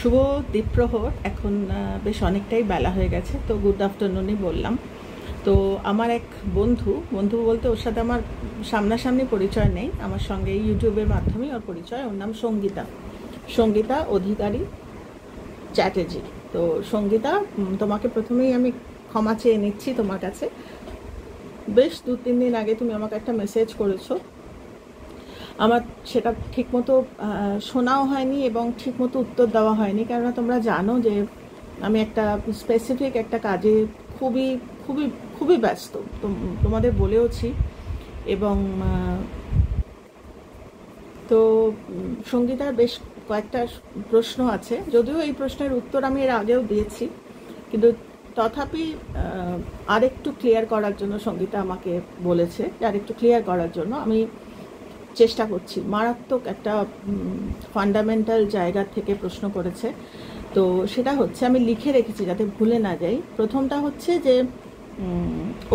শুভ দ্বীপ্রহর। এখন বেশ অনেকটাই বেলা হয়ে গেছে, তো গুড আফটারনুনই বললাম। তো আমার এক বন্ধু বলতে ওর সাথে আমার সামনাসামনি পরিচয় নেই, আমার সঙ্গে ইউটিউবের মাধ্যমেই ওর পরিচয়। ওর নাম সঙ্গীতা অধিকারী চ্যাটার্জি। তো সঙ্গীতা, তোমাকে প্রথমেই আমি ক্ষমা চেয়ে নিচ্ছি তোমার কাছে। বেশ 2-3 দিন আগে তুমি আমাকে একটা মেসেজ করেছো, আমার সেটা ঠিকমতো শোনাও হয়নি এবং ঠিকমতো উত্তর দেওয়া হয়নি, কেননা তোমরা জানো যে আমি একটা স্পেসিফিক একটা কাজে খুবই খুবই খুবই ব্যস্ত, তোমাদের বলেওছি। এবং তো সঙ্গীতার বেশ কয়েকটা প্রশ্ন আছে, যদিও এই প্রশ্নের উত্তর আমি এর আগেও দিয়েছি, কিন্তু তথাপি আরেকটু ক্লিয়ার করার জন্য সঙ্গীতা আমাকে বলেছে যে আরেকটু ক্লিয়ার করার জন্য আমি চেষ্টা করছি। মারাত্মক একটা ফান্ডামেন্টাল জায়গা থেকে প্রশ্ন করেছে। তো সেটা হচ্ছে, আমি লিখে রেখেছি যাতে ভুলে না যাই। প্রথমটা হচ্ছে যে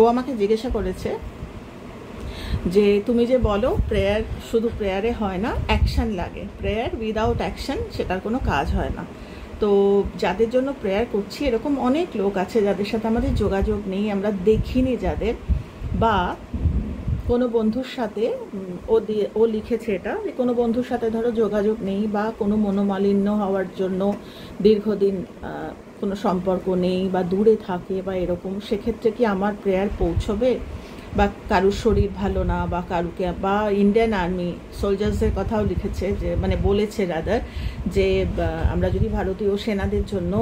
ও আমাকে জিজ্ঞাসা করেছে যে তুমি যে বলো প্রেয়ার শুধু প্রেয়ারে হয় না, অ্যাকশান লাগে, প্রেয়ার উইদাউট অ্যাকশান সেটার কোনো কাজ হয় না। তো যাদের জন্য প্রেয়ার করছি এরকম অনেক লোক আছে যাদের সাথে আমাদের যোগাযোগ নেই, আমরা দেখিনি যাদের, বা কোনো বন্ধুর সাথে ও লিখেছে এটা, যে কোনো বন্ধুর সাথে ধরো যোগাযোগ নেই বা কোনো মনোমালিন্য হওয়ার জন্য দীর্ঘদিন কোনো সম্পর্ক নেই বা দূরে থাকে বা এরকম, সেক্ষেত্রে কি আমার প্রেয়ার পৌঁছবে? বা কারুর শরীর ভালো না, বা কারুকে, বা ইন্ডিয়ান আর্মি সোলজার্সদের কথাও লিখেছে, যে মানে বলেছে রাদার, যে আমরা যদি ভারতীয় সেনাদের জন্য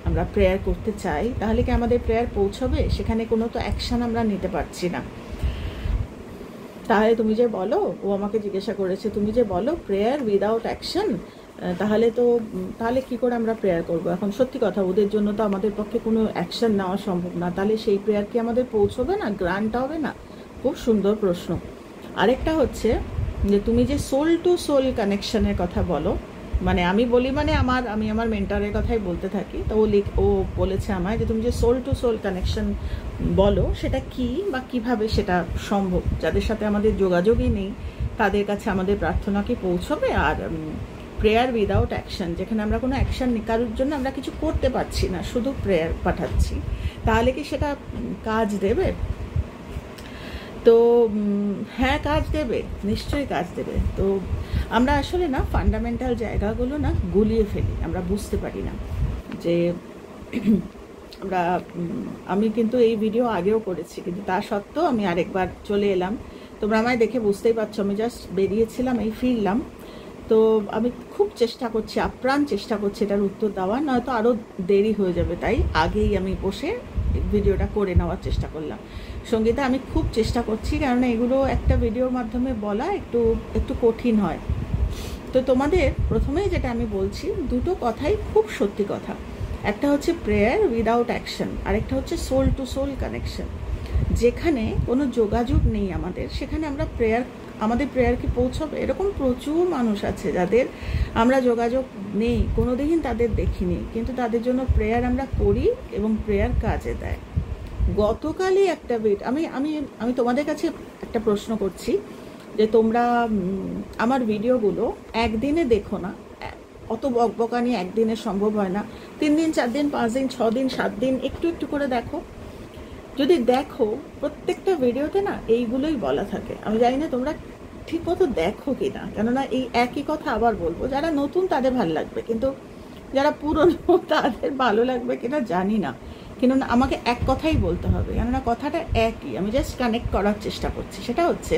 আমরা প্রেয়ার করতে চাই তাহলে কি আমাদের প্রেয়ার পৌঁছবে? সেখানে কোনো তো অ্যাকশান আমরা নিতে পারছি না। তাহলে তুমি যে বলো, ও আমাকে জিজ্ঞাসা করেছে, তুমি যে বলো প্রেয়ার উইদাউট অ্যাকশন, তাহলে কি করে আমরা প্রেয়ার করব? এখন সত্যি কথা, ওদের জন্য তো আমাদের পক্ষে কোনো অ্যাকশন নেওয়া সম্ভব না, তাহলে সেই প্রেয়ার কি আমাদের পৌঁছবে না, গ্রান্ট হবে না? খুব সুন্দর প্রশ্ন। আরেকটা হচ্ছে যে তুমি যে সোল টু সোল কানেকশনের কথা বলো, মানে আমি বলি, মানে আমি আমার মেন্টরের কথাই বলতে থাকি, তো ও বলেছে আমায় যে তুমি যে সোল টু সোল কানেকশন বলো সেটা কি বা কিভাবে সেটা সম্ভব, যাদের সাথে আমাদের যোগাযোগই নেই তাদের কাছে আমাদের প্রার্থনা কি পৌঁছবে? আর প্রেয়ার উইদাউট অ্যাকশন, যেখানে আমরা কোনো অ্যাকশন কারোর জন্য আমরা কিছু করতে পারছি না, শুধু প্রেয়ার পাঠাচ্ছি, তাহলে কি সেটা কাজ দেবে? তো হ্যাঁ, কাজ দেবে, নিশ্চয়ই কাজ দেবে। তো আমরা আসলে না ফান্ডামেন্টাল জায়গাগুলো না গুলিয়ে ফেলি, আমরা বুঝতে পারি না যে আমি কিন্তু এই ভিডিও আগেও করেছি, কিন্তু তা সত্ত্বেও আমি আরেকবার চলে এলাম। তোমরা আমায় দেখে বুঝতেই পারছো, আমি জাস্ট বেরিয়েছিলাম, এই ফিরলাম। তো আমি খুব চেষ্টা করছি, আপ্রাণ চেষ্টা করছি এটার উত্তর দেওয়ার, নয়তো আরও দেরি হয়ে যাবে, তাই আগেই আমি বসে ভিডিওটা করে নেওয়ার চেষ্টা করলাম। সঙ্গীতা, আমি খুব চেষ্টা করছি, কেননা এগুলো একটা ভিডিওর মাধ্যমে বলা একটু কঠিন হয়। তো তোমাদের প্রথমেই যেটা আমি বলছি, দুটো কথাই খুব সত্যি কথা। একটা হচ্ছে প্রেয়ার উইদাউট অ্যাকশন, আরেকটা হচ্ছে সোল টু সোল কানেকশন। যেখানে কোনো যোগাযোগ নেই আমাদের, সেখানে আমাদের প্রেয়ার কি পৌঁছবে? এরকম প্রচুর মানুষ আছে যাদের আমরা যোগাযোগ নেই, কোনোদিন তাদের দেখিনি, কিন্তু তাদের জন্য প্রেয়ার আমরা করি এবং প্রেয়ার কাজে দেয়। গতকালই একটা আমি তোমাদের কাছে একটা প্রশ্ন করছি, যে তোমরা আমার ভিডিওগুলো একদিনে দেখো না, অত বকবকানি একদিনে সম্ভব হয় না, 3 দিন 4 দিন 5 দিন 6 দিন 7 দিন একটু একটু করে দেখো। যদি দেখো, প্রত্যেকটা ভিডিওতে না এইগুলোই বলা থাকে। আমি জানি না তোমরা ঠিক মতো দেখো কি না, কেননা এই একই কথা আবার বলবো, যারা নতুন তাদের ভালো লাগবে, কিন্তু যারা পুরনো তাদের ভালো লাগবে কিনা জানি না, কিন্তু আমাকে এক কথাই বলতে হবে, কেননা কথাটা একই, আমি জাস্ট কানেক্ট করার চেষ্টা করছি। সেটা হচ্ছে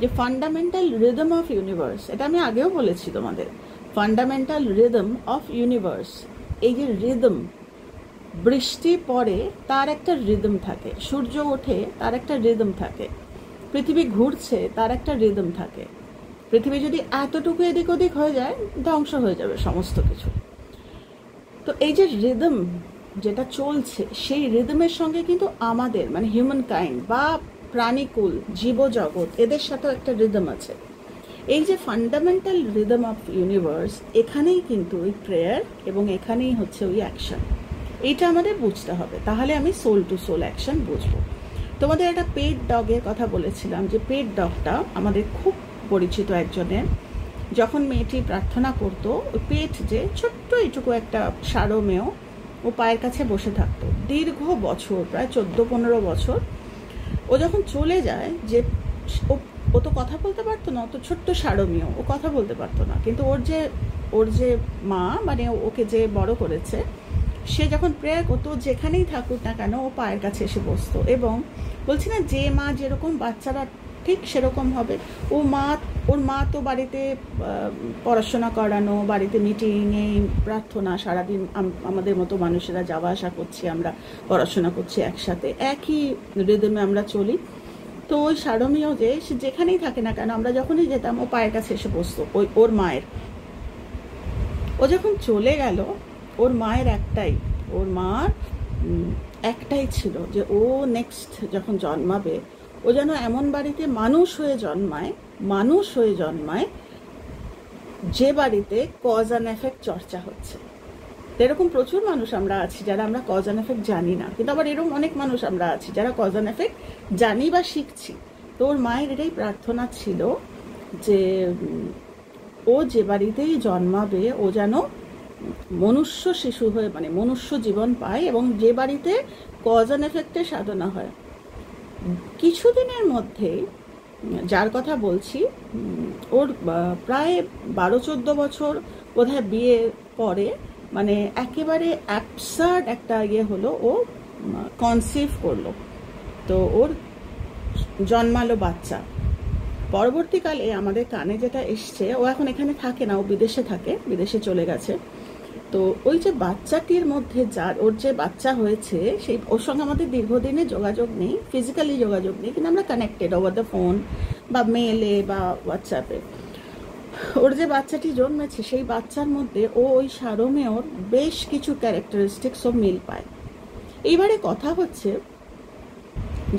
যে ফান্ডামেন্টাল রিদম অফ ইউনিভার্স, এটা আমি আগেও বলেছি তোমাদের, ফান্ডামেন্টাল রিদম অফ ইউনিভার্স, এই যে রিদম, বৃষ্টি পড়ে তার একটা রিদম থাকে, সূর্য ওঠে তার একটা রিদম থাকে, পৃথিবী ঘুরছে তার একটা রিদম থাকে। পৃথিবী যদি এতটুকু এদিক ওদিক হয়ে যায়, ধ্বংস হয়ে যাবে সমস্ত কিছু। তো এই যে রিদম যেটা চলছে, সেই রিদমের সঙ্গে কিন্তু আমাদের মানে হিউম্যান কাইন্ড বা প্রাণীকুল, জীবজগৎ, এদের সাথেও একটা রিদম আছে। এই যে ফান্ডামেন্টাল রিদম অফ ইউনিভার্স, এখানেই কিন্তু ওই প্রেয়ার এবং এখানেই হচ্ছে ওই অ্যাকশন, এইটা আমাদের বুঝতে হবে, তাহলে আমি সোল টু সোল অ্যাকশন বুঝবো। তোমাদের একটা পেট ডগের কথা বলেছিলাম, যে পেট ডগটা আমাদের খুব পরিচিত একজনের, যখন মেয়েটি প্রার্থনা করতো, ওই পেট যে ছোট্ট এইটুকু একটা সারমেয়, ও পায়ের কাছে বসে থাকতো দীর্ঘ বছর, প্রায় 14-15 বছর। ও যখন চলে যায়, যে ও তো কথা বলতে পারতো না, অত ছোট্ট সারমেয়, ও কথা বলতে পারতো না, কিন্তু ওর যে মা, মানে ওকে যে বড় করেছে, সে যখন প্রেয়ার করতো, যেখানেই থাকুক না কেন ও পায়ের কাছে এসে বসতো। এবং বলছি না, যে মা যেরকম বাচ্চারা ঠিক সেরকম হবে। ওর মা তো বাড়িতে পড়াশোনা করানো, বাড়িতে মিটিংয়ে প্রার্থনা, সারাদিন আমাদের মতো মানুষেরা যাওয়া আসা করছি, আমরা পড়াশোনা করছি একসাথে, একই রিদমে আমরা চলি। তো ওই সারমেয় যে সে যেখানেই থাকে না কেন, আমরা যখনই যেতাম ও পায়ের কাছে এসে বসতো ওর মায়ের। ও যখন চলে গেল, ওর মার একটাই ছিল যে ও নেক্সট যখন জন্মাবে, ও যেন এমন বাড়িতে মানুষ হয়ে জন্মায় যে বাড়িতে কজ অ্যান্ড এফেক্ট চর্চা হচ্ছে। এরকম প্রচুর মানুষ আমরা আছি যারা আমরা কজ অ্যান্ড এফেক্ট জানি না, কিন্তু আবার এরকম অনেক মানুষ আমরা আছি যারা কজ অ্যান্ড এফেক্ট জানি বা শিখছি। তো ওর মায়ের এটাই প্রার্থনা ছিল যে ও যে বাড়িতেই জন্মাবে ও যেন মনুষ্য শিশু হয়ে, মানে মনুষ্য জীবন পায়, এবং যে বাড়িতে কজ অ্যান্ড এফেক্টের সাধনা হয়। কিছুদিনের মধ্যে, যার কথা বলছি, ওর প্রায় 12-14 বছর বোধহয় বিয়ের পরে, মানে একেবারে অ্যাবসার্ড একটা হলো, ও কনসিভ করলো। তো ওর জন্মালো বাচ্চা। পরবর্তীকালে আমাদের কানে যেটা এসছে, ও এখন এখানে থাকে না, ও বিদেশে থাকে, বিদেশে চলে গেছে। তো ওই যে বাচ্চাটির মধ্যে ওর যে বাচ্চা হয়েছে, সেই ওর সঙ্গে আমাদের দীর্ঘদিনে যোগাযোগ নেই, ফিজিক্যালি যোগাযোগ নেই, কিন্তু আমরা কানেক্টেড ওভার দ্য ফোন বা মেলে বা হোয়াটসঅ্যাপে। ওর যে বাচ্চাটি জন্মেছে, সেই বাচ্চার মধ্যে ওই সারমেয়র বেশ কিছু ক্যারেক্টারিস্টিক্স ও মিল পায়। এইবারে কথা হচ্ছে,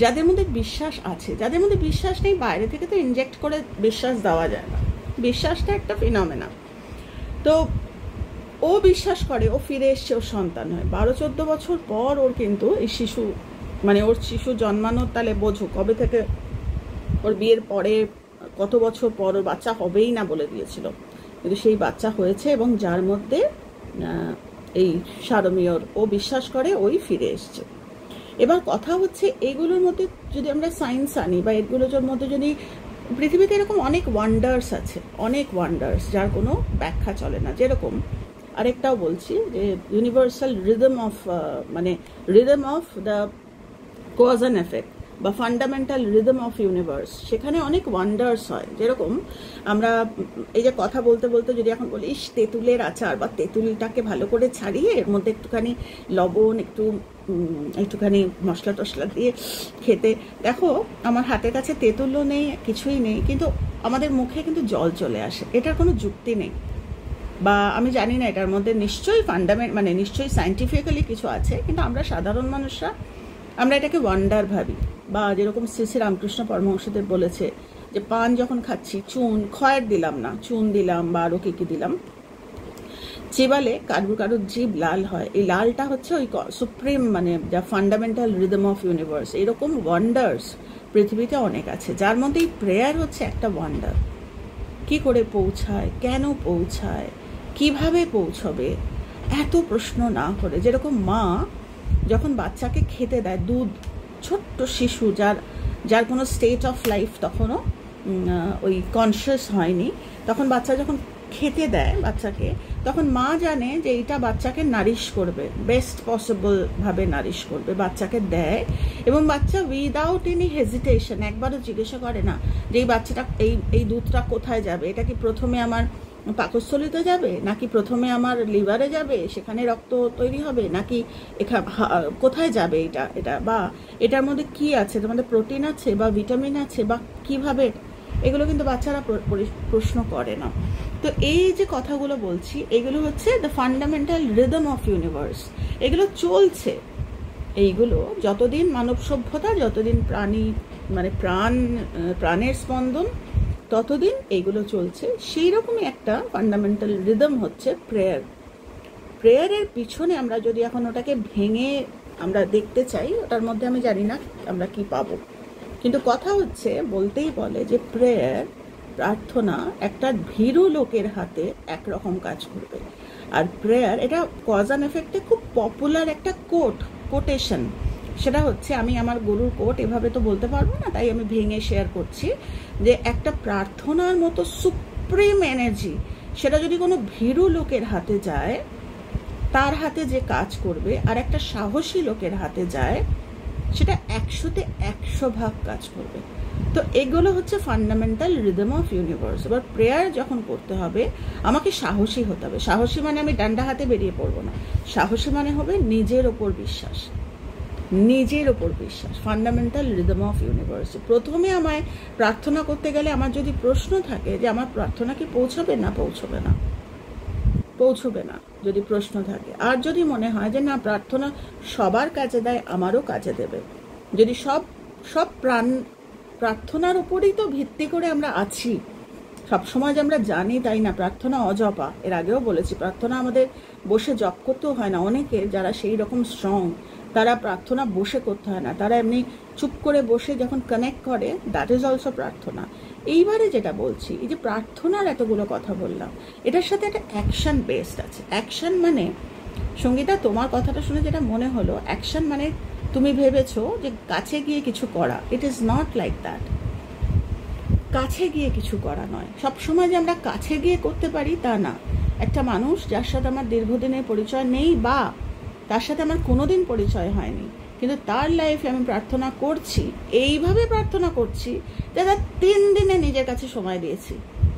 যাদের মধ্যে বিশ্বাস আছে, যাদের মধ্যে বিশ্বাস নেই, বাইরে থেকে তো ইনজেক্ট করে বিশ্বাস দেওয়া যায় না, বিশ্বাসটা একটা ফিনোমেনা। তো ও বিশ্বাস করে, ও ফিরে এসছে, ওর সন্তান হয়। 12-14 বছর পর ওর কিন্তু এই শিশু, মানে ওর শিশু জন্মানোর, তাহলে বোঝো কবে থেকে, ওর বিয়ের পরে কত বছর পর ওর বাচ্চা হবেই না বলে দিয়েছিল, কিন্তু সেই বাচ্চা হয়েছে, এবং যার মধ্যে এই সারমেয়র, ও বিশ্বাস করে ওই ফিরে এসছে। এবার কথা হচ্ছে, এইগুলোর মধ্যে যদি আমরা সায়েন্স আনি, বা এগুলোর মধ্যে যদি, পৃথিবীতে এরকম অনেক ওয়ান্ডার্স আছে, অনেক ওয়ান্ডার্স যার কোনো ব্যাখ্যা চলে না। যেরকম আরেকটাও বলছি যে universal rhythm of the cause and effect, বা ফান্ডামেন্টাল রিদম অফ ইউনিভার্স, সেখানে অনেক ওয়ান্ডার্স হয়। যেরকম আমরা এই যে কথা বলতে বলতে যদি এখন বলি, তেঁতুলের আচার, বা তেঁতুলটাকে ভালো করে ছাড়িয়ে এর মধ্যে একটুখানি লবণ, একটুখানি মশলা টশলা দিয়ে খেতে, দেখো আমার হাতের কাছে তেঁতুলও নেই, কিছুই নেই, কিন্তু আমাদের মুখে কিন্তু জল চলে আসে। এটার কোনো যুক্তি নেই, বা আমি জানি না এটার মধ্যে নিশ্চয়ই নিশ্চয়ই সায়েন্টিফিক্যালি কিছু আছে, কিন্তু আমরা সাধারণ মানুষরা আমরা এটাকে ওয়ান্ডার ভাবি। বা যেরকম শ্রী রামকৃষ্ণ পরমহংসদেব বলেছে যে পান যখন খাচ্ছি, খয়ের দিলাম না, চুন দিলাম, বা আরও কি দিলাম, চিবালে কারুর জীব লাল হয়। এই লালটা হচ্ছে ওই সুপ্রিম, মানে যা ফান্ডামেন্টাল রিদম অফ ইউনিভার্স। এরকম ওয়ান্ডার্স পৃথিবীতে অনেক আছে, যার মধ্যে এই প্রেয়ার হচ্ছে একটা ওয়ান্ডার। কি করে পৌঁছায়, কেন পৌঁছায়, কিভাবে পৌঁছবে, এত প্রশ্ন না করে। যেরকম মা যখন বাচ্চাকে খেতে দেয় দুধ, ছোট্ট শিশু যার কোনো স্টেট অফ লাইফ তখনও ওই কনসিয়াস হয়নি, তখন বাচ্চা যখন খেতে দেয় বাচ্চাকে, তখন মা জানে যে এইটা বাচ্চাকে নারিশ করবে, বেস্ট পসিবল ভাবে নারিশ করবে, বাচ্চাকে দেয়। এবং বাচ্চা উইদাউট এনি হেজিটেশন, একবারও জিজ্ঞাসা করে না যে এই বাচ্চাটা, এই দুধটা কোথায় যাবে, এটা কি প্রথমে আমার পাকস্থলিতে যাবে, নাকি প্রথমে আমার লিভারে যাবে, সেখানে রক্ত তৈরি হবে, নাকি কোথায় যাবে এটা, বা এটার মধ্যে কি আছে, এটার মধ্যে প্রোটিন আছে বা ভিটামিন আছে, বা কিভাবে, এগুলো কিন্তু বাচ্চারা প্রশ্ন করে না। তো এই যে কথাগুলো বলছি, এগুলো হচ্ছে the fundamental rhythm of universe. এগুলো চলছে, এইগুলো যতদিন মানব সভ্যতা, যতদিন প্রাণের স্পন্দন, ততদিন এইগুলো চলছে। সেই রকমই একটা ফান্ডামেন্টাল রিদম হচ্ছে প্রেয়ার। প্রেয়ারের পিছনে আমরা যদি এখন ওটাকে ভেঙে আমরা দেখতে চাই, ওটার মধ্যে আমি জানি না আমরা কি পাবো, কিন্তু কথা হচ্ছে, বলতেই বলে যে প্রেয়ার প্রার্থনা একটা ভীরু লোকের হাতে একরকম কাজ করবে, আর প্রেয়ার, এটা কজ অ্যান্ড এফেক্টে খুব পপুলার একটা কোটেশন। সেটা হচ্ছে, আমি আমার গুরুর কোট এভাবে তো বলতে পারবো না, তাই আমি ভেঙে শেয়ার করছি, যে একটা প্রার্থনার মতো সুপ্রিম এনার্জি সেটা যদি কোনো ভীরু লোকের হাতে যায়, তার হাতে যে কাজ করবে, আর একটা সাহসী লোকের হাতে যায়, সেটা 100-তে 100 ভাগ কাজ করবে। তো এগুলো হচ্ছে ফান্ডামেন্টাল রিদম অফ ইউনিভার্স। এবার প্রেয়ার যখন করতে হবে, আমাকে সাহসী হতে হবে। সাহসী মানে আমি ডান্ডা হাতে বেরিয়ে পড়বো না, সাহসী মানে হবে নিজের ওপর বিশ্বাস, নিজের ওপর বিশ্বাস, ফান্ডামেন্টাল রিদম অফ ইউনিভার্স। প্রথমে আমায় প্রার্থনা করতে গেলে আমার যদি প্রশ্ন থাকে যে আমার প্রার্থনা কি পৌঁছবে না পৌঁছবে না, পৌঁছবে না যদি প্রশ্ন থাকে, আর যদি মনে হয় যে না প্রার্থনা সবার কাজে দেয়, আমারও কাজে দেবে, যদি সব প্রার্থনার উপরেই তো ভিত্তি করে আমরা আছি সবসময়, যে আমরা জানি তাই না, প্রার্থনা অজপা, এর আগেও বলেছি, প্রার্থনা আমাদের বসে জপ করতেও হয় না। অনেকে যারা সেই রকম স্ট্রং, তারা প্রার্থনা বসে করতে হয় না, তারা এমনি চুপ করে বসে যখন কানেক্ট করে, দ্যাট ইজ অলসো প্রার্থনা। এইবারে যেটা বলছি, এই যে প্রার্থনার এতগুলো কথা বললাম, এটার সাথে একটা অ্যাকশন বেসড আছে। অ্যাকশন মানে, সঙ্গীতা তোমার কথাটা শুনে যেটা মনে হলো, অ্যাকশন মানে তুমি ভেবেছো যে কাছে গিয়ে কিছু করা। It is not like that. কাছে গিয়ে কিছু করা নয়, সবসময় যে আমরা কাছে গিয়ে করতে পারি তা না। একটা মানুষ যার সাথে আমার দীর্ঘদিনের পরিচয় নেই, বা তার সাথে আমার কোনোদিন পরিচয় হয়নি, কিন্তু তার লাইফে আমি প্রার্থনা করছি, এইভাবে প্রার্থনা করছি যে তার 3 দিনে নিজের কাছে সময় দিয়েছি।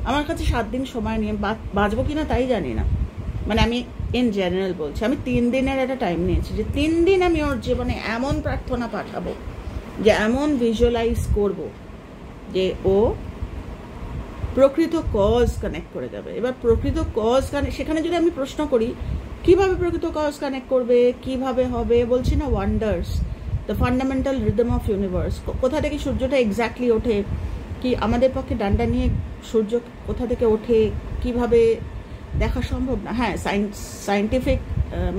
আমার কাছে 7 দিন সময় নিয়ে বাঁচবো কিনা তাই জানি না, মানে আমি ইন জেনারেল বলছি, আমি 3 দিনের একটা টাইম নিয়েছি, যে 3 দিন আমি ওর জীবনে এমন প্রার্থনা পাঠাবো, যে এমন ভিজুয়ালাইজ করব যে ও প্রকৃত কজ কানেক্ট করে যাবে। এবার প্রকৃত কজ সেখানে যদি আমি প্রশ্ন করি কিভাবে প্রকৃত কজ কানেক্ট করবে, কিভাবে হবে, বলছি না wonders, the fundamental rhythm of universe. কোথা থেকে সূর্যটা এক্স্যাক্টলি ওঠে, কি আমাদের পক্ষে ডান্ডা নিয়ে সূর্য কোথা থেকে ওঠে কিভাবে দেখা সম্ভব না। হ্যাঁ, সায়েন্টিফিক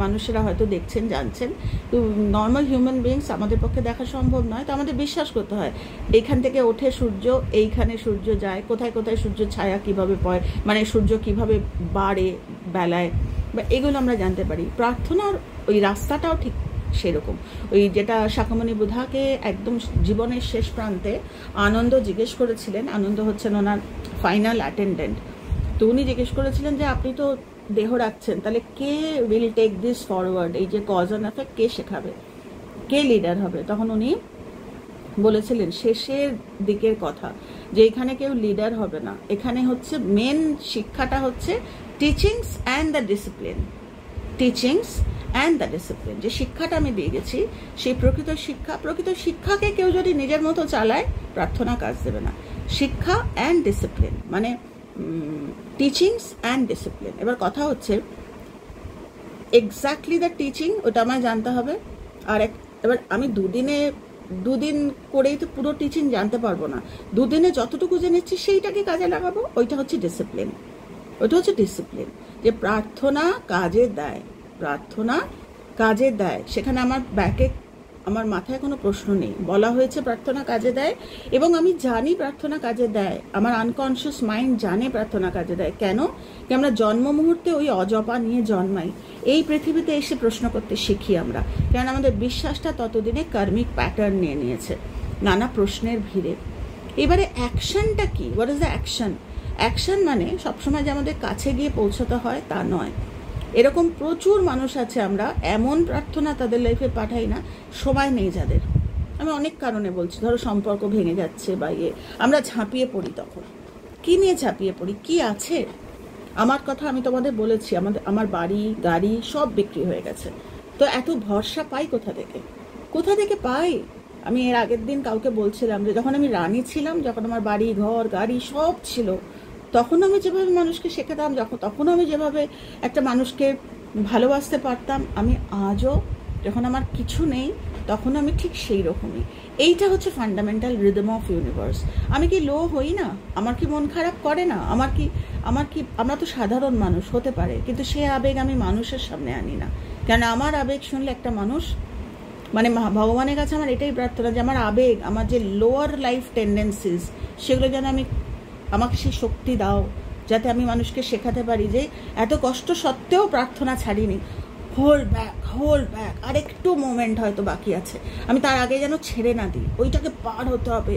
মানুষেরা হয়তো দেখছেন, জানছেন, তো নর্মাল হিউম্যান বিংস আমাদের পক্ষে দেখা সম্ভব নয়। তো আমাদের বিশ্বাস করতে হয় এইখান থেকে ওঠে সূর্য, এইখানে সূর্য যায়, কোথায় কোথায় সূর্য ছায়া কিভাবে পড়ে, মানে সূর্য কিভাবে বাড়ে বেলায়, বা এগুলো আমরা জানতে পারি। প্রার্থনার ওই রাস্তাটাও ঠিক সেরকম। ওই যেটা শাখামণি বুধাকে একদম জীবনের শেষ প্রান্তে আনন্দ জিজ্ঞেস করেছিলেন, আনন্দ হচ্ছেন ওনার ফাইনাল অ্যাটেন্ডেন্ট, তো উনি জিজ্ঞেস করেছিলেন যে আপনি তো দেহ রাখছেন, তাহলে কে উইল টেক দিস ফরওয়ার্ড, এই যে কজ অ্যান্ড এফেক্ট কে শেখাবে, কে লিডার হবে? তখন উনি বলেছিলেন শেষের দিকের কথা, যে এখানে কেউ লিডার হবে না, এখানে হচ্ছে মেন শিক্ষাটা হচ্ছে teachings and the discipline. Teachings and the discipline, যে শিক্ষাটা আমি দিয়ে গেছি, সেই প্রকৃত শিক্ষাকে কেউ যদি নিজের মতো চালায়, প্রার্থনা কাজ দেবে না। শিক্ষা অ্যান্ড ডিসিপ্লিন মানে টিচিংস অ্যান্ড ডিসিপ্লিন। এবার কথা হচ্ছে এক্স্যাক্টলি দ্য টিচিং, ওটা আমায় জানতে হবে। আর এবার আমি দুদিন করেই তো পুরো টিচিং জানতে পারবো না, দুদিনে যতটুকু জেনেছি সেইটাকে কাজে লাগাবো, ওইটা হচ্ছে ডিসিপ্লিন। ওইটা হচ্ছে ডিসিপ্লিন, যে প্রার্থনা কাজে দেয়, প্রার্থনা কাজে দেয়। সেখানে আমার মাথায় কোনো প্রশ্ন নেই, বলা হয়েছে প্রার্থনা কাজে দেয়, এবং আমি জানি প্রার্থনা কাজে দেয়, আমার আনকনসিয়াস মাইন্ড জানে প্রার্থনা কাজে দেয়। কেন? কি আমরা জন্ম মুহূর্তে ওই অজপা নিয়ে জন্মাই, এই পৃথিবীতে এসে প্রশ্ন করতে শিখি আমরা, কারণ আমাদের বিশ্বাসটা ততদিনে কার্মিক প্যাটার্ন নিয়ে নিয়েছে নানা প্রশ্নের ভিড়ে। এবারে অ্যাকশনটা কি? What is the action? Action মানে সবসময় যে আমাদের কাছে গিয়ে পৌঁছতে হয় তা নয়। এরকম প্রচুর মানুষ আছে, আমরা এমন প্রার্থনা তাদের লাইফে পাঠাই না, সময় নেই যাদের। আমি অনেক কারণে বলছি, ধরো সম্পর্ক ভেঙে যাচ্ছে বা আমরা ঝাঁপিয়ে পড়ি। তখন কি নিয়ে ঝাঁপিয়ে পড়ি? কি আছে? আমার কথা আমি তোমাদের বলেছি, আমার বাড়ি গাড়ি সব বিক্রি হয়ে গেছে, তো এত ভরসা পাই কোথা থেকে পাই? আমি এর আগের দিন কাউকে বলছিলাম যে যখন আমি রানী ছিলাম, যখন আমার বাড়ি ঘর গাড়ি সব ছিল, তখন আমি যেভাবে মানুষকে শেখাতাম, তখন আমি যেভাবে একটা মানুষকে ভালোবাসতে পারতাম, আমি আজও যখন আমার কিছু নেই তখন আমি ঠিক সেই রকমই। এইটা হচ্ছে ফান্ডামেন্টাল রিদম অফ ইউনিভার্স। আমি কি লো হই না? আমার কি মন খারাপ করে না? আমরা তো সাধারণ মানুষ, হতে পারে, কিন্তু সে আবেগ আমি মানুষের সামনে আনি না। কেন? আমার আবেগ শুনলে একটা মানুষ, মানে ভগবানের কাছে আমার এটাই প্রার্থনা যে আমার আবেগ, আমার যে লোয়ার লাইফ টেন্ডেন্সিস, সেগুলো যেন আমি আমাকে সেই শক্তি দাও, যাতে আমি মানুষকে শেখাতে পারি যে এত কষ্ট সত্ত্বেও প্রার্থনা ছাড়িনি, হোল্ড ব্যাক, আর একটু মোমেন্ট হয়তো বাকি আছে, আমি তার আগে যেন ছেড়ে না দিই, ওইটাকে পার হতে হবে।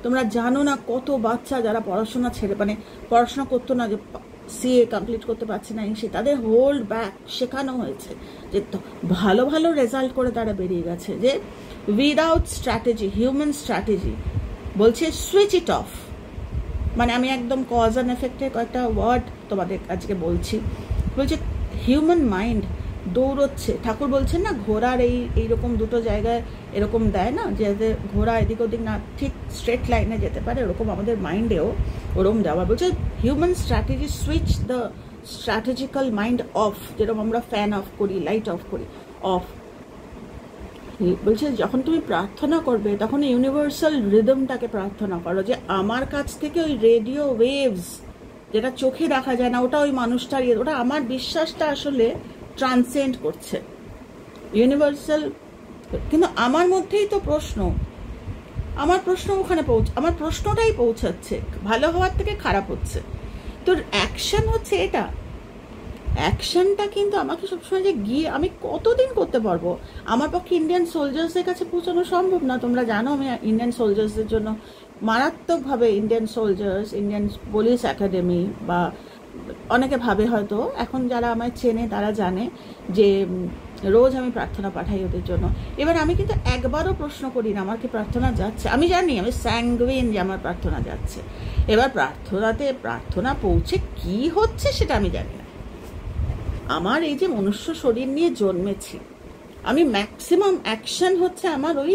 তোমরা জানো না কত বাচ্চা যারা পড়াশোনা ছেড়ে, মানে পড়াশোনা করতো না, যে সিএ কমপ্লিট করতে পারছে না, সে তাদের হোল্ড ব্যাক শেখানো হয়েছে, যে ভালো ভালো রেজাল্ট করে তারা বেরিয়ে গেছে, যে উইদাউট স্ট্র্যাটেজি, হিউম্যান স্ট্র্যাটেজি, বলছে সুইচ ইট অফ। মানে আমি একদম কজ অ্যান্ড এফেক্টের কয়েকটা ওয়ার্ড তোমাদের আজকে বলছি। বলছে হিউম্যান মাইন্ড দৌড়চ্ছে, ঠাকুর বলছেন না ঘোড়ার এইরকম দুটো জায়গায় এরকম দেয় না, যে ঘোড়া এদিক ওদিক না ঠিক স্ট্রেট লাইনে যেতে পারে, ওরকম আমাদের মাইন্ডেও ওরকম দেওয়া। বলছে human strategy switch the strategical mind of, যেরকম আমরা ফ্যান অফ করি, লাইট অফ করি, অফ। বলছে যখন তুমি প্রার্থনা করবে তখন ইউনিভার্সাল রিদমটাকে প্রার্থনা করো, যে আমার কাছ থেকে ওই রেডিও ওয়েভস যেটা চোখে দেখা যায় না, ওটা ওই মানুষটার ওটা আমার বিশ্বাসটা আসলে ট্রান্সেন্ড করছে ইউনিভার্সাল। কিন্তু আমার মধ্যেই তো প্রশ্ন, আমার প্রশ্ন ওখানে আমার প্রশ্নটাই পৌঁছাচ্ছে, ভালো হওয়ার থেকে খারাপ হচ্ছে। তো অ্যাকশন হচ্ছে এটা, অ্যাকশনটা কিন্তু আমাকে সবসময় যে গিয়ে আমি কতদিন করতে পারবো, আমার পক্ষে ইন্ডিয়ান সোলজার্সদের কাছে পৌঁছানো সম্ভব না। তোমরা জানো আমি ইন্ডিয়ান সোলজার্সদের জন্য মারাত্মকভাবে, Indian soldiers, Indian police academy, বা অনেকে ভাবে হয়তো, এখন যারা আমায় চেনে তারা জানে যে রোজ আমি প্রার্থনা পাঠাই ওদের জন্য। এবার আমি কিন্তু একবারও প্রশ্ন করি না আমার কি প্রার্থনা যাচ্ছে, আমি জানি, আমি স্যাঙ্গুইন যে আমার প্রার্থনা যাচ্ছে। এবার প্রার্থনা পৌঁছে কি হচ্ছে সেটা আমি জানি না। আমার এই যে মনুষ্য শরীর নিয়ে জন্মেছি, আমি ম্যাক্সিমাম অ্যাকশন হচ্ছে আমার ওই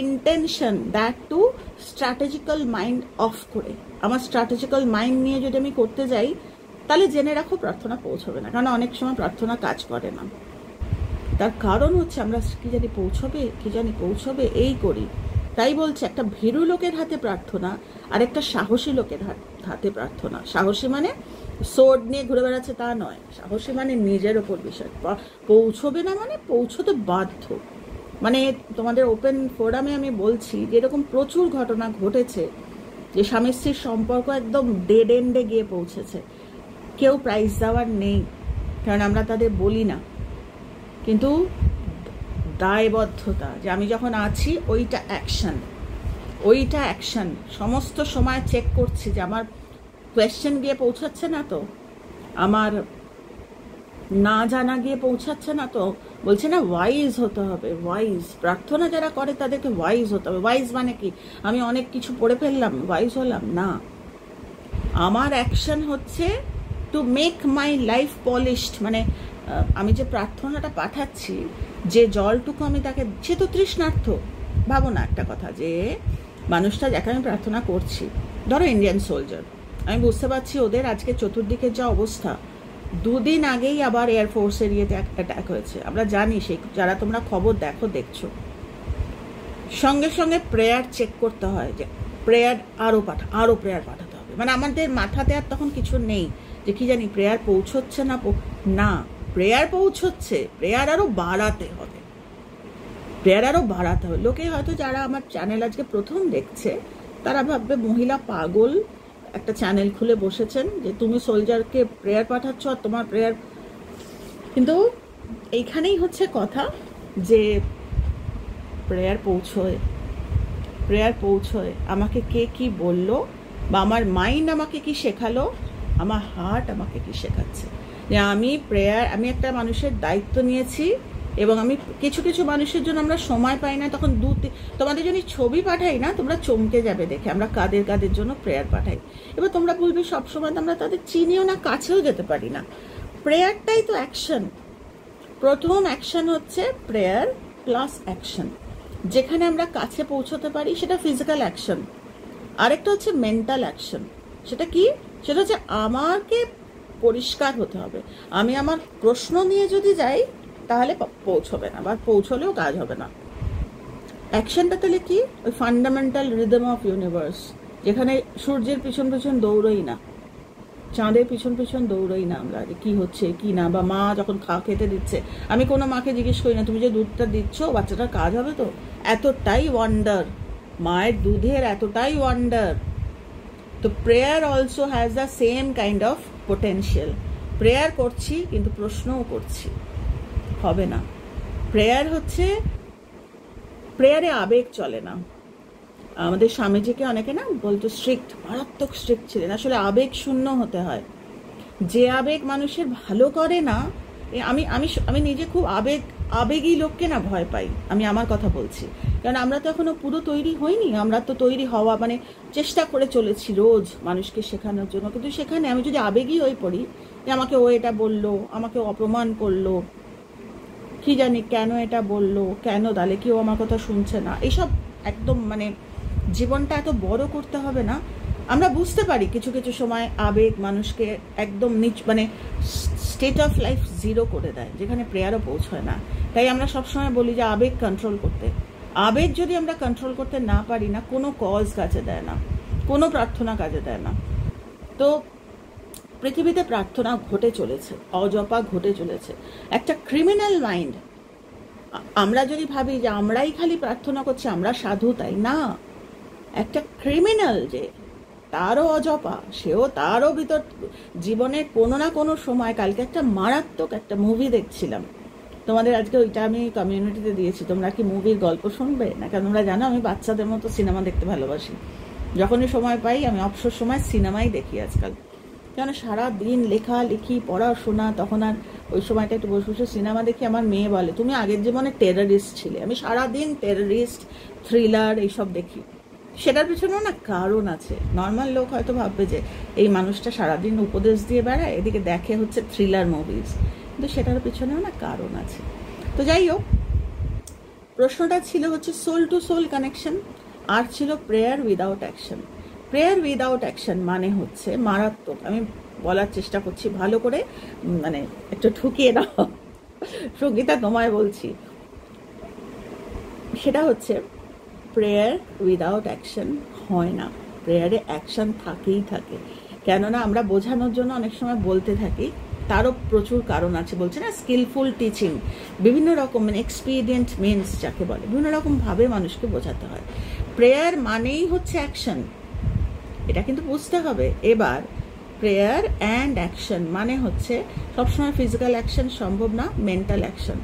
intention, that to strategical mind of করে। আমার স্ট্র্যাটেজিক্যাল মাইন্ড নিয়ে যদি আমি করতে যাই তাহলে জেনে রাখো প্রার্থনা পৌঁছবে না, কারণ অনেক সময় প্রার্থনা কাজ করে না। তার কারণ হচ্ছে আমরা কি জানি পৌঁছবে এই করি। তাই বলছে একটা ভীরু লোকের হাতে প্রার্থনা আর একটা সাহসী লোকের হাতে প্রার্থনা। সাহসী মানে সোর্ড নিয়ে ঘুরে বেড়াচ্ছে তা নয়, সাহসী মানে নিজের ওপর বিষয়। পৌঁছবে না মানে পৌঁছতে বাধ্য। মানে তোমাদের ওপেন ফোরামে আমি বলছি যে এরকম প্রচুর ঘটনা ঘটেছে যে স্বামী স্ত্রীর সম্পর্ক একদম ডেড এন্ডে গিয়ে পৌঁছেছে, কেউ প্রাইজ দেওয়ার নেই, কারণ আমরা তাদের বলি না, কিন্তু দায়বদ্ধতা যে আমি যখন আছি ওইটা অ্যাকশন। সমস্ত সময় চেক করছি যে আমার কোয়েশ্চেন গিয়ে পৌঁছাচ্ছে না তো, আমার না জানা গিয়ে পৌঁছাচ্ছে না তো। বলছে না ওয়াইজ হতে হবে, ওয়াইজ। প্রার্থনা যারা করে তাদেরকে ওয়াইজ হতে হবে। ওয়াইজ মানে কি আমি অনেক কিছু পড়ে ফেললাম ওয়াইজ হলাম না। আমার অ্যাকশন হচ্ছে to make my life polished. মানে আমি যে প্রার্থনাটা পাঠাচ্ছি, যে জলটুকু আমি তাকে, সে তো তৃষ্ণার্থ। ভাবো না একটা কথা, যে মানুষটা যাকে আমি প্রার্থনা করছি, ধরো ইন্ডিয়ান সোলজার, আমি বুঝতে পারছি ওদের আজকে চতুর্দিকের যা অবস্থা, 2 দিন আগেই আবার এয়ারফোর্সের ইয়েতে অ্যাটাক হয়েছে। আমরা জানি, সেই যারা তোমরা খবর দেখছো, সঙ্গে সঙ্গে প্রেয়ার চেক করতে হয়, যে প্রেয়ার আরও প্রেয়ার পাঠাতে হবে। মানে আমাদের মাথাতে আর তখন কিছু নেই যে কি জানি প্রেয়ার পৌঁছচ্ছে না, প্রেয়ার পৌঁছচ্ছে, প্রেয়ার আরও বাড়াতে হবে। লোকে হয়তো যারা আমার চ্যানেল আজকে প্রথম দেখছে তারা ভাববে মহিলা পাগল, একটা চ্যানেল খুলে বসেছেন যে তুমি সোলজারকে প্রেয়ার পাঠাচ্ছ আর তোমার প্রেয়ার। কিন্তু এইখানেই হচ্ছে কথা, যে প্রেয়ার পৌঁছয় আমাকে কে কি বললো, বা আমার মাইন্ড আমাকে কি শেখালো, আমার হার্ট আমাকে কি শেখাচ্ছে। যে আমি একটা মানুষের দায়িত্ব নিয়েছি, এবং আমি কিছু মানুষের জন্য আমরা সময় পাই না, তখন তোমাদের জন্য ছবি পাঠাই না, তোমরা চমকে যাবে দেখে আমরা কাদের জন্য প্রেয়ার পাঠাই। এবার তোমরা বলবে সবসময় তো আমরা তাদের চিনিও না, কাছেও যেতে পারি না। প্রেয়ারটাই তো অ্যাকশন। প্রথম অ্যাকশন হচ্ছে প্রেয়ার প্লাস অ্যাকশন। যেখানে আমরা কাছে পৌঁছতে পারি সেটা ফিজিক্যাল অ্যাকশন। আরেকটা হচ্ছে মেন্টাল অ্যাকশন। সেটা কি? সেটা হচ্ছে আমাকে পরিষ্কার হতে হবে। আমি আমার প্রশ্ন নিয়ে যদি যাই তাহলে পৌঁছবে না, বা পৌঁছলেও কাজ হবে না। অ্যাকশনটা তাহলে কি? ওই ফান্ডামেন্টাল রিদম অফ ইউনিভার্স, যেখানে সূর্যের পিছন দৌড়ই না, চাঁদের পিছন দৌড়ই না আমরা, যে কি হচ্ছে কি না। বা মা যখন খেতে দিচ্ছে, আমি কোনো মাকে জিজ্ঞেস করি না তুমি যে দুধটা দিচ্ছ বাচ্চাটার কাজ হবে তো। এতটাই ওয়ান্ডার, মায়ের দুধের এতটাই ওয়ান্ডার তো prayer also has the same kind of potential. Prayer করছি কিন্তু প্রশ্নও করছি, হবে না। প্রেয়ার হচ্ছে, প্রেয়ারে আবেগ চলে না। আমাদের স্বামীজিকে অনেকে না বলতো স্ট্রিক্ট, মারাত্মক স্ট্রিক্ট ছিলেন। আসলে আবেগ শূন্য হতে হয়। যে আবেগ মানুষের ভালো করে না, আমি আমি আমি নিজে খুব আবেগী লোককে না ভয় পাই। আমি আমার কথা বলছি, কারণ আমরা তো এখনো পুরো তৈরি হইনি। আমরা তো তৈরি হওয়া মানে চেষ্টা করে চলেছি রোজ মানুষকে শেখানোর জন্য, কিন্তু সেখানে আমি যদি আবেগী হয়ে পড়ি যে আমাকে ও এটা বললো, আমাকে অপমান করলো, কি জানি কেন এটা বললো, কেন তাহলে কি ও আমার কথা শুনছে না, এইসব একদম মানে জীবনটা এত বড় করতে হবে না। আমরা বুঝতে পারি কিছু কিছু সময় আবেগ মানুষকে একদম মানে স্টেট অফ লাইফ জিরো করে দেয়, যেখানে প্রেয়ারও পৌঁছয় না। তাই আমরা সবসময় বলি যে আবেগ কন্ট্রোল করতে। আবেগ যদি আমরা কন্ট্রোল করতে না পারি না, কোনো কজ কাজে দেয় না, কোনো প্রার্থনা কাজে দেয় না। তো পৃথিবীতে প্রার্থনা ঘটে চলেছে, অজপা ঘটে চলেছে। একটা ক্রিমিনাল মাইন্ড, আমরা যদি ভাবি যে আমরাই খালি প্রার্থনা করছি, আমরা সাধু, তাই না। একটা ক্রিমিনাল যে তারও অজপা, সেও তারও ভিতর জীবনের কোনো না কোনো সময়। কালকে একটা মারাত্মক একটা মুভি দেখছিলাম, তোমাদের আজকে ওইটা আমি কমিউনিটিতে দিয়েছি। তোমরা কি মুভির গল্প শুনবে না? কারণ তোমরা জানো আমি বাচ্চাদের মতো সিনেমা দেখতে ভালোবাসি। যখনই সময় পাই আমি অবসর সময় সিনেমাই দেখি আজকাল। কেন সারা দিন লেখালেখি পড়াশোনা, তখন আর ওই সময়টা একটু বসে বসে সিনেমা দেখি। আমার মেয়ে বলে তুমি আগের জীবনে টেররিস্ট ছিলে। আমি সারাদিন টেররিস্ট, থ্রিলার এইসব দেখি। সেটার পিছনেও না কারণ আছে। নর্মাল লোক হয়তো ভাববে যে এই মানুষটা সারাদিন উপদেশ দিয়ে বেড়ায়, এদিকে দেখে হচ্ছে থ্রিলার মুভিজ, কিন্তু সেটার পিছনেও না কারণ আছে। তো যাই হোক, প্রশ্নটা ছিল হচ্ছে সোল টু সোল কানেকশন, আর ছিল prayer without action. Prayer without action মানে হচ্ছে মারাত্মক। আমি বলার চেষ্টা করছি ভালো করে, মানে একটু ঠুকিয়ে দাও সঙ্গীতা, তোমায় বলছি। সেটা হচ্ছে প্রেয়ার উইদাউট অ্যাকশন হয় না। প্রেয়ারে অ্যাকশন থাকেই থাকে। কেননা আমরা বোঝানোর জন্য অনেক সময় বলতে থাকি, তারও প্রচুর কারণ আছে। বলছে না স্কিলফুল টিচিং, বিভিন্ন রকম মানে এক্সপিরিয়েন্ট মিনস যাকে বলে, বিভিন্ন রকমভাবে মানুষকে বোঝাতে হয়। প্রেয়ার মানেই হচ্ছে অ্যাকশন, এটা কিন্তু বুঝতে হবে। এবার প্রেয়ার অ্যান্ড অ্যাকশন মানে হচ্ছে সবসময় ফিজিক্যাল অ্যাকশন সম্ভব না, mental action.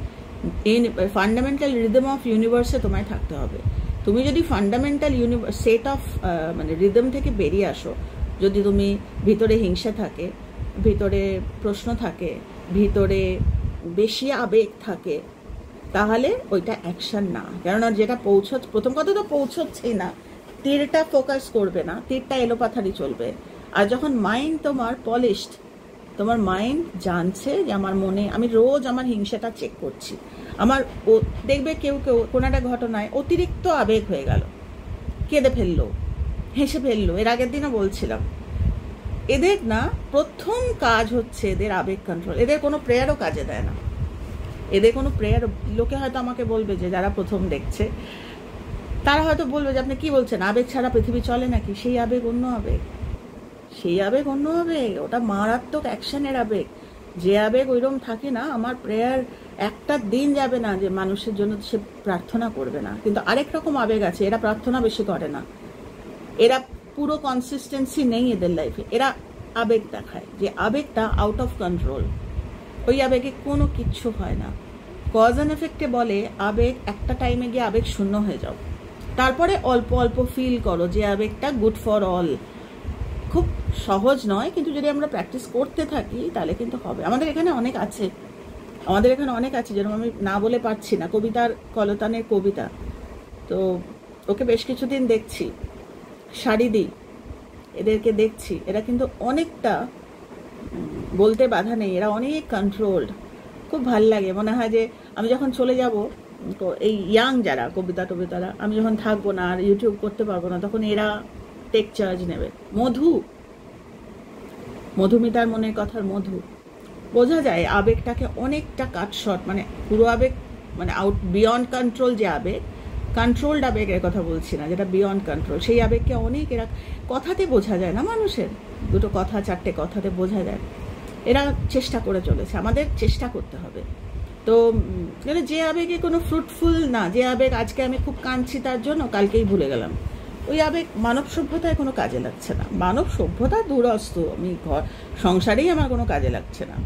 Fundamental rhythm of ইউনিভার্সে তোমায় থাকতে হবে। তুমি যদি ফান্ডামেন্টাল সেট অফ মানে রিদম থেকে বেরিয়ে আসো, যদি তুমি ভিতরে হিংসা থাকে, ভিতরে প্রশ্ন থাকে, ভিতরে বেশি আবেগ থাকে, তাহলে ওইটা অ্যাকশন না। কেননা যেটা প্রথম কথা তো পৌঁছচ্ছেই না, তীরটা ফোকাস করবে না, তীরটা এলোপাথারি চলবে। আর যখন মাইন্ড তোমার পলিশড, তোমার মাইন্ড জানছে যে আমার মনে, আমি রোজ আমার হিংসাটা চেক করছি। আমার দেখবে কেউ কেউ কোনো একটা ঘটনায় অতিরিক্ত আবেগ হয়ে গেল, কেঁদে ফেললো, হেসে ফেললো। এর আগের দিনও বলছিলাম, এদের না প্রথম কাজ হচ্ছে এদের আবেগ কন্ট্রোল। এদের কোনো প্রেয়ারও কাজে দেয় না, এদের কোনো প্রেয়ার। লোকে হয়তো আমাকে বলবে যে যারা প্রথম দেখছে, তারা হয়তো বলবে যে আপনি কি বলছেন, আবেগ ছাড়া পৃথিবী চলে নাকি? সেই আবেগ অন্য আবেগ, সেই আবেগ অন্য আবেগ, ওটা মারাত্মক অ্যাকশনের আবেগ। যে আবেগ ওইরকম থাকে না, আমার প্রেয়ার একটা দিন যাবে না যে মানুষের জন্য সে প্রার্থনা করবে না। কিন্তু আরেক রকম আবেগ আছে, এরা প্রার্থনা বেশি করে না, এরা পুরো কনসিস্টেন্সি নেই এদের লাইফে। এরা আবেগ দেখায়, যে আবেগটা আউট অফ কন্ট্রোল, ওই আবেগে কোনো কিচ্ছু হয় না। কজ অ্যান্ড এফেক্টে বলে আবেগ একটা টাইমে গিয়ে আবেগ শূন্য হয়ে যাও, তারপরে অল্প অল্প ফিল করো যে আবেগটা গুড ফর অল। খুব সহজ নয়, কিন্তু যদি আমরা প্র্যাকটিস করতে থাকি তাহলে কিন্তু হবে। আমাদের এখানে অনেক আছে, আমাদের এখানে অনেক আছে, যেরকম আমি না বলে পারছি না, কবিতার কলতানের কবিতা। তো ওকে বেশ কিছুদিন দেখছি, শাড়িদি এদেরকে দেখছি, এরা কিন্তু অনেকটা বলতে বাধা নেই, এরা অনেক কন্ট্রোলড। খুব ভাল লাগে, মনে হয় যে আমি যখন চলে যাব, এই ইয়াং যারা কবিতারা, আমি যখন থাকবো না আর ইউটিউব করতে পারবো না, তখন এরা টেক চার্জ নেবে। মধুমিতার মনের কথার মধু, বোঝা যায় আবেগটাকে অনেকটা কাটশট, মানে পুরো আবেগ মানে আউট বিয়ন্ড কন্ট্রোল, যে আবেগ কন্ট্রোলড আবেগের কথা বলছি না, যেটা বিয়ন্ড কন্ট্রোল, সেই আবেগকে অনেক এরা কথাতে বোঝা যায় না। মানুষের দুটো কথা, চারটে কথাতে বোঝা যায়। এরা চেষ্টা করে চলেছে, আমাদের চেষ্টা করতে হবে। তো যে আবেগে কোনো ফ্রুটফুল না, যে আবেগ আজকে আমি খুব কাঁদছি তার জন্য কালকেই ভুলে গেলাম, ওই আবেগ মানব সভ্যতায় কোনো কাজে লাগছে না, মানব সভ্যতা দূরস্থ, আমি সংসারেই আমার কোনো কাজে লাগছে না।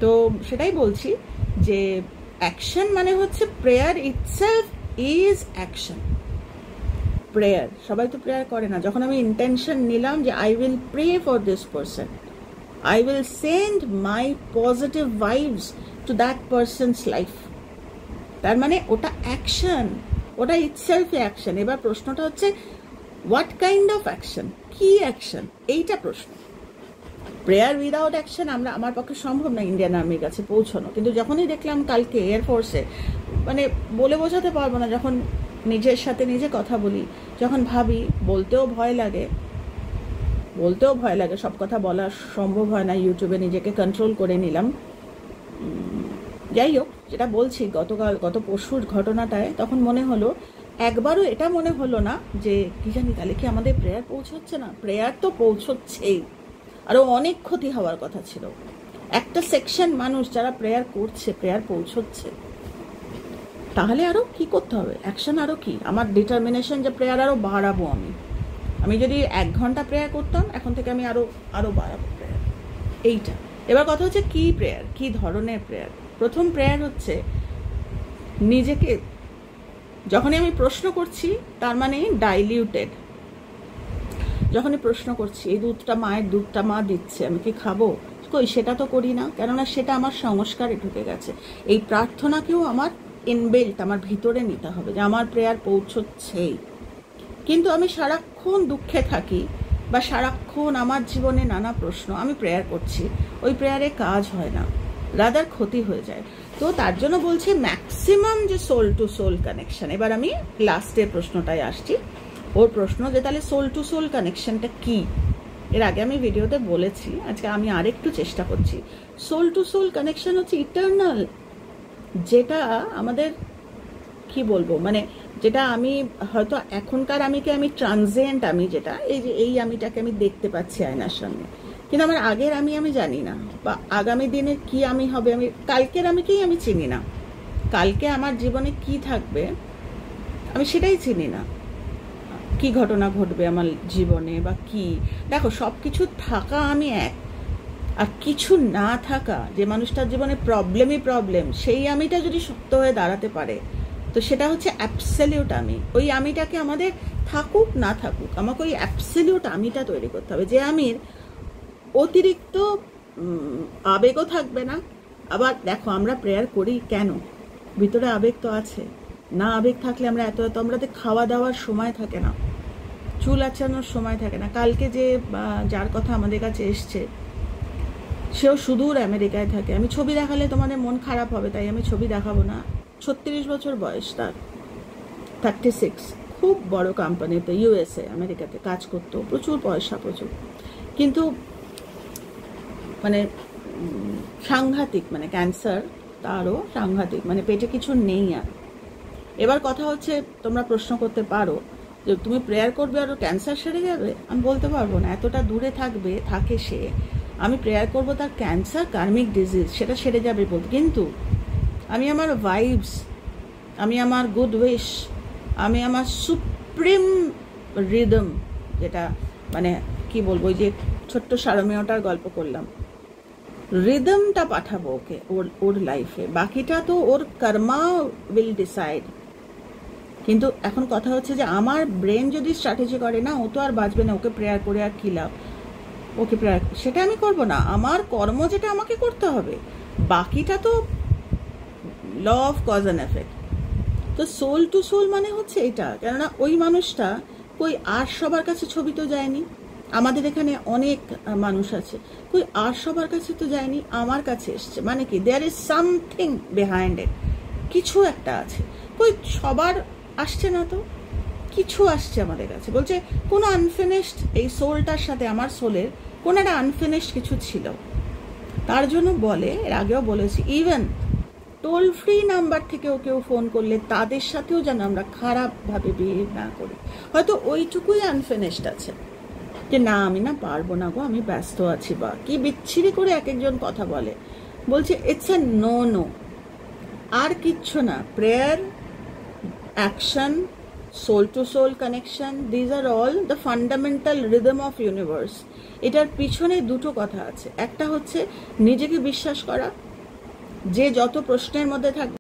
তো সেটাই বলছি যে অ্যাকশন মানে হচ্ছে prayer itself is action. Prayer, সবাই তো প্রেয়ার করে না। যখন আমি ইন্টেনশন নিলাম যে I will pray for this person, I will send my positive vibes to that person's life, তার মানে ওটা অ্যাকশন, ওটা ইটসেলফ অ্যাকশন। এবার প্রশ্নটা হচ্ছে হোয়াট কাইন্ড অফ অ্যাকশন, কি অ্যাকশন, এইটা প্রশ্ন। প্রেয়ার উইদাউট অ্যাকশন আমার পক্ষে সম্ভব না ইন্ডিয়ান আর্মির কাছে পৌঁছানো। কিন্তু যখনই দেখলাম কালকে এয়ারফোর্সে, মানে বলে বোঝাতে পারবো না, যখন নিজের সাথে নিজে কথা বলি, যখন ভাবি, বলতেও ভয় লাগে, সব কথা বলা সম্ভব হয় না, ইউটিউবে নিজেকে কন্ট্রোল করে নিলাম। যাই হোক, যেটা বলছি, গত পরশুর ঘটনাটায় তখন মনে হলো, একবারও এটা মনে হলো না যে কি জানি তাহলে কি আমাদের প্রেয়ার পৌঁছচ্ছে না। প্রেয়ার তো পৌঁছচ্ছেই, আরও অনেক ক্ষতি হওয়ার কথা ছিল। একটা সেকশন মানুষ যারা প্রেয়ার করছে, প্রেয়ার পৌঁছচ্ছে, তাহলে আরও কি করতে হবে, অ্যাকশন আরও কি। আমার ডিটারমিনেশন যে প্রেয়ার আরও বাড়াবো। আমি যদি 1 ঘন্টা প্রেয়ার করতাম, এখন থেকে আমি আরও বাড়াবো প্রেয়ার, এইটা। এবার কথা হচ্ছে কি প্রেয়ার, কি ধরনের প্রেয়ার। প্রথম প্রেয়ার হচ্ছে নিজেকে, যখনই আমি প্রশ্ন করছি তার মানে ডাইলিউটেড। যখনই প্রশ্ন করছি, এই দুধটা মায়ের দুধটা মা দিচ্ছে, আমি কি খাবো, কই সেটা তো করি না, কেননা সেটা আমার সংস্কারে ঢুকে গেছে। এই প্রার্থনাকেও আমার ইনবিল্ট, আমার ভিতরে নিতে হবে যে আমার প্রেয়ার পৌঁছচ্ছেই। কিন্তু আমি সারাক্ষণ দুঃখে থাকি, বা সারাক্ষণ আমার জীবনে নানা প্রশ্ন, আমি প্রেয়ার করছি, ওই প্রেয়ারে কাজ হয় না, রাদার ক্ষতি হয়ে যায়। তো তার জন্য বলছি ম্যাক্সিমাম যে সোল টু সোল কানেকশন। এবার আমি লাস্টের প্রশ্নটায় আসছি, ওর প্রশ্ন যে তাহলে সোল টু সোল কানেকশনটা কি। এর আগে আমি ভিডিওতে বলেছি, আজকে আমি আরেকটু চেষ্টা করছি। সোল টু সোল কানেকশন হচ্ছে ইটারনাল, যেটা আমাদের কি বলবো, মানে যেটা আমি হয়তো এখনকার আমিকে আমি ট্রানজিয়েন্ট, আমি যেটা এই যে এই আমিটাকে আমি দেখতে পাচ্ছি আয়নার সামনে, কিন্তু আমার আগের আমি জানি না, বা আগামী দিনে কি আমি হবে, আমি কালকের আমিকেই আমি চিনি না। কালকে আমার জীবনে কি থাকবে আমি সেটাই চিনি না, কি ঘটনা ঘটবে আমার জীবনে বা কি। দেখো, সব কিছু থাকা আমি এক, আর কিছু না থাকা, যে মানুষটার জীবনে প্রবলেমই প্রবলেম, সেই আমিটা যদি শক্ত হয়ে দাঁড়াতে পারে, তো সেটা হচ্ছে অ্যাবসলিউট আমি। ওই আমিটাকে আমাদের থাকুক না থাকুক, আমাকে ওই অ্যাবসলিউট আমিটা তৈরি করতে হবে, যে আমির অতিরিক্ত আবেগও থাকবে না। আবার দেখো, আমরা প্রেয়ার করি কেন, ভিতরে আবেগ তো আছে না। আবেগ থাকলে আমরা আমাদের খাওয়া দাওয়ার সময় থাকে না, চুল আঁচানোর সময় থাকে না। কালকে যে যার কথা আমাদের কাছে এসছে, সেও সুদূর আমেরিকায় থাকে। আমি ছবি দেখালে তোমাদের মন খারাপ হবে, তাই আমি ছবি দেখাবো না। 36 বছর বয়স তার, 36, খুব বড় কোম্পানিতে ইউএসএ আমেরিকাতে কাজ করতো, প্রচুর পয়সা, প্রচুর, কিন্তু মানে সাংঘাতিক, মানে ক্যান্সার তারও সাংঘাতিক, মানে পেটে কিছু নেই আর। এবার কথা হচ্ছে, তোমরা প্রশ্ন করতে পারো যে তুমি প্রেয়ার করবে আর ক্যান্সার সেরে যাবে। আমি বলতে পারবো না, এতটা দূরে থাকে সে। আমি প্রেয়ার করবো তার ক্যান্সার, কার্মিক ডিজিজ, সেটা সেরে যাবে বলতে, কিন্তু আমি আমার ভাইবস, আমি আমার গুড উইশ, আমি আমার সুপ্রিম রিদম, যেটা মানে কি বলবো, ওই যে ছোট্ট সারমেয়টার গল্প করলাম, রিদমটা পাঠাবো ওকে, ওর লাইফে। বাকিটা তো ওর কর্মা উইল ডিসাইড। কিন্তু এখন কথা হচ্ছে যে আমার ব্রেন যদি স্ট্র্যাটেজি করে না, ও তো আর বাঁচবে না, ওকে প্রেয়ার করে আর কি লাভ, ওকে প্রেয়ার সেটা আমি করবো না। আমার কর্ম যেটা আমাকে করতে হবে, বাকিটা তো law of cause and effect. তো সোল টু সোল মানে হচ্ছে এটা, কেননা ওই মানুষটা কই আর সবার কাছে ছবি তো যায়নি। আমাদের এখানে অনেক মানুষ আছে, কই আর সবার কাছে তো যায়নি, আমার কাছে এসছে, মানে কি there is something behind it, কিছু একটা আছে। কই সবার আসছে না, তো কিছু আসছে আমাদের কাছে। বলছে কোনো আনফিনিশড, এই সোলটার সাথে আমার সোলের কোনো একটা আনফিনিশড কিছু ছিল। তার জন্য বলে, এর আগেও বলেছি, ইভেন টোল ফ্রি নাম্বার থেকেও কেউ ফোন করলে তাদের সাথেও যেন আমরা খারাপভাবে বিহেভ না করি। হয়তো ওইটুকুই আনফিনিশড আছে, যে না আমি না পারবো না গো, আমি ব্যস্ত আছি, বা কি বিচ্ছিরি করে এক একজন কথা বলে। বলছে ইটস এ নো, আর কিচ্ছু না। Prayer, action, soul to soul connection, these are all the fundamental rhythm of universe. এটার পিছনে দুটো কথা আছে, একটা হচ্ছে নিজেকে বিশ্বাস করা, যে যত প্রশ্নের মধ্যে থাকবে